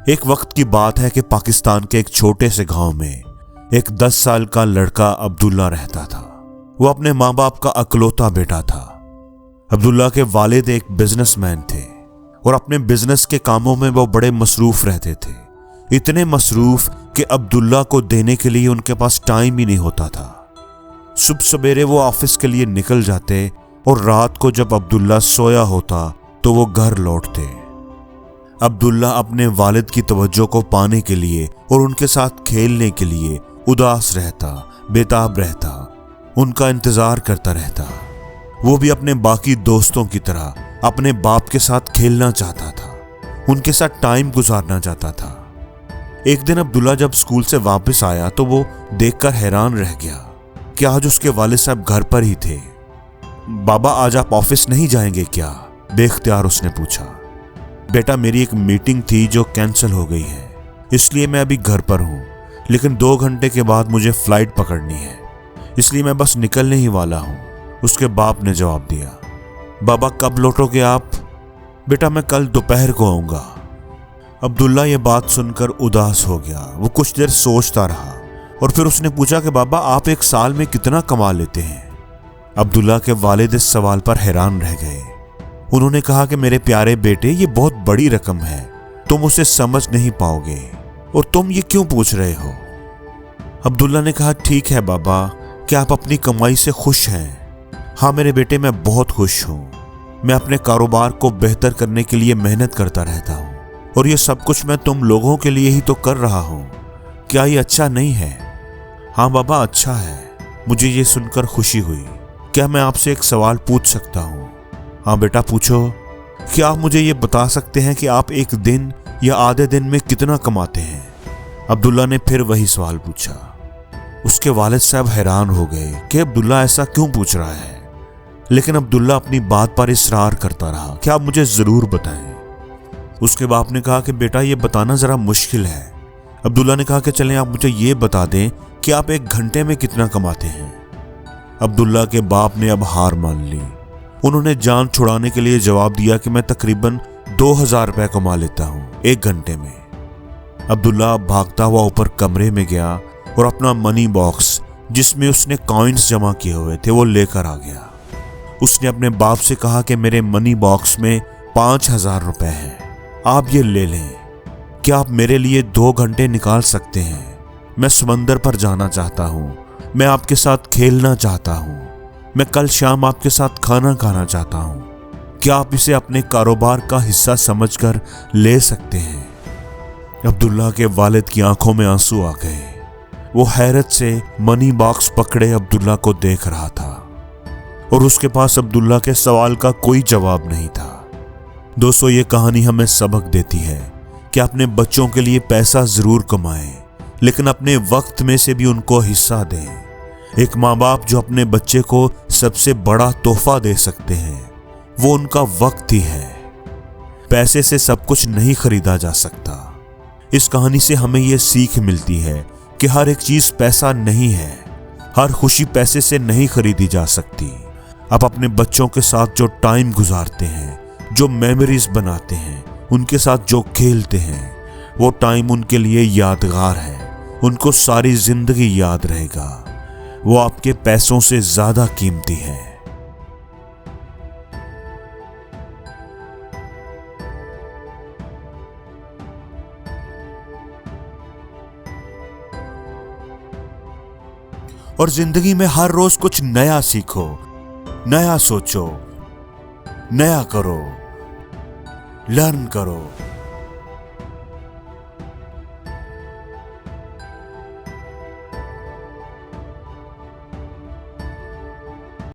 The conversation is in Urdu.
ایک وقت کی بات ہے کہ پاکستان کے ایک چھوٹے سے گاؤں میں ایک 10 سال کا لڑکا عبداللہ رہتا تھا۔ وہ اپنے ماں باپ کا اکلوتا بیٹا تھا۔ عبداللہ کے والد ایک بزنس مین تھے اور اپنے بزنس کے کاموں میں وہ بڑے مصروف رہتے تھے، اتنے مصروف کہ عبداللہ کو دینے کے لیے ان کے پاس ٹائم ہی نہیں ہوتا تھا۔ صبح سویرے وہ آفس کے لیے نکل جاتے اور رات کو جب عبداللہ سویا ہوتا تو وہ گھر لوٹتے۔ عبداللہ اپنے والد کی توجہ کو پانے کے لیے اور ان کے ساتھ کھیلنے کے لیے اداس رہتا، بےتاب رہتا، ان کا انتظار کرتا رہتا۔ وہ بھی اپنے باقی دوستوں کی طرح اپنے باپ کے ساتھ کھیلنا چاہتا تھا، ان کے ساتھ ٹائم گزارنا چاہتا تھا۔ ایک دن عبداللہ جب اسکول سے واپس آیا تو وہ دیکھ کر حیران رہ گیا کہ آج اس کے والد صاحب گھر پر ہی تھے۔ بابا آج آپ آفس نہیں جائیں گے کیا؟ بے اختیار اس نے پوچھا۔ بیٹا میری ایک میٹنگ تھی جو کینسل ہو گئی ہے، اس لیے میں ابھی گھر پر ہوں، لیکن 2 گھنٹے کے بعد مجھے فلائٹ پکڑنی ہے، اس لیے میں بس نکلنے ہی والا ہوں، اس کے باپ نے جواب دیا۔ بابا کب لوٹو گے آپ؟ بیٹا میں کل دوپہر کو آؤں گا۔ عبداللہ یہ بات سن کر اداس ہو گیا۔ وہ کچھ دیر سوچتا رہا اور پھر اس نے پوچھا کہ بابا آپ ایک سال میں کتنا کما لیتے ہیں؟ عبداللہ کے والد اس سوال پر حیران رہ گئے۔ انہوں نے کہا کہ میرے پیارے بیٹے یہ بہت بڑی رقم ہے، تم اسے سمجھ نہیں پاؤ گے، اور تم یہ کیوں پوچھ رہے ہو؟ عبداللہ نے کہا ٹھیک ہے بابا، کیا آپ اپنی کمائی سے خوش ہیں؟ ہاں میرے بیٹے میں بہت خوش ہوں، میں اپنے کاروبار کو بہتر کرنے کے لیے محنت کرتا رہتا ہوں، اور یہ سب کچھ میں تم لوگوں کے لیے ہی تو کر رہا ہوں، کیا یہ اچھا نہیں ہے؟ ہاں بابا اچھا ہے، مجھے یہ سن کر خوشی ہوئی۔ کیا میں آپ سے ایک سوال پوچھ سکتا ہوں؟ ہاں بیٹا پوچھو۔ کیا آپ مجھے یہ بتا سکتے ہیں کہ آپ ایک دن یا آدھے دن میں کتنا کماتے ہیں؟ عبداللہ نے پھر وہی سوال پوچھا۔ اس کے والد صاحب حیران ہو گئے کہ عبداللہ ایسا کیوں پوچھ رہا ہے، لیکن عبداللہ اپنی بات پر اصرار کرتا رہا کہ آپ مجھے ضرور بتائیں۔ اس کے باپ نے کہا کہ بیٹا یہ بتانا ذرا مشکل ہے۔ عبداللہ نے کہا کہ چلیں آپ مجھے یہ بتا دیں کہ آپ 1 گھنٹے میں کتنا کماتے ہیں۔ عبداللہ کے باپ نے اب ہار مان لی۔ انہوں نے جان چھڑانے کے لیے جواب دیا کہ میں تقریباً 2000 روپے کما لیتا ہوں 1 گھنٹے میں۔ عبداللہ اب بھاگتا ہوا اوپر کمرے میں گیا اور اپنا منی باکس جس میں اس نے کوائنز جمع کیے ہوئے تھے وہ لے کر آ گیا۔ اس نے اپنے باپ سے کہا کہ میرے منی باکس میں 5000 روپے ہیں، آپ یہ لے لیں۔ کیا آپ میرے لیے 2 گھنٹے نکال سکتے ہیں؟ میں سمندر پر جانا چاہتا ہوں، میں آپ کے ساتھ کھیلنا چاہتا ہوں، میں کل شام آپ کے ساتھ کھانا کھانا چاہتا ہوں۔ کیا آپ اسے اپنے کاروبار کا حصہ سمجھ کر لے سکتے ہیں؟ عبداللہ کے والد کی آنکھوں میں آنسو آ گئے۔ وہ حیرت سے منی باکس پکڑے عبداللہ کو دیکھ رہا تھا اور اس کے پاس عبداللہ کے سوال کا کوئی جواب نہیں تھا۔ دوستو یہ کہانی ہمیں سبق دیتی ہے کہ اپنے بچوں کے لیے پیسہ ضرور کمائیں، لیکن اپنے وقت میں سے بھی ان کو حصہ دیں۔ ایک ماں باپ جو اپنے بچے کو سب سے بڑا تحفہ دے سکتے ہیں وہ ان کا وقت ہی ہے۔ پیسے سے سب کچھ نہیں خریدا جا سکتا۔ اس کہانی سے ہمیں یہ سیکھ ملتی ہے کہ ہر ایک چیز پیسہ نہیں ہے، ہر خوشی پیسے سے نہیں خریدی جا سکتی۔ آپ اپنے بچوں کے ساتھ جو ٹائم گزارتے ہیں، جو میموریز بناتے ہیں، ان کے ساتھ جو کھیلتے ہیں، وہ ٹائم ان کے لیے یادگار ہے، ان کو ساری زندگی یاد رہے گا۔ وہ آپ کے پیسوں سے زیادہ قیمتی ہے۔ اور زندگی میں ہر روز کچھ نیا سیکھو، نیا سوچو، نیا کرو، لرن کرو۔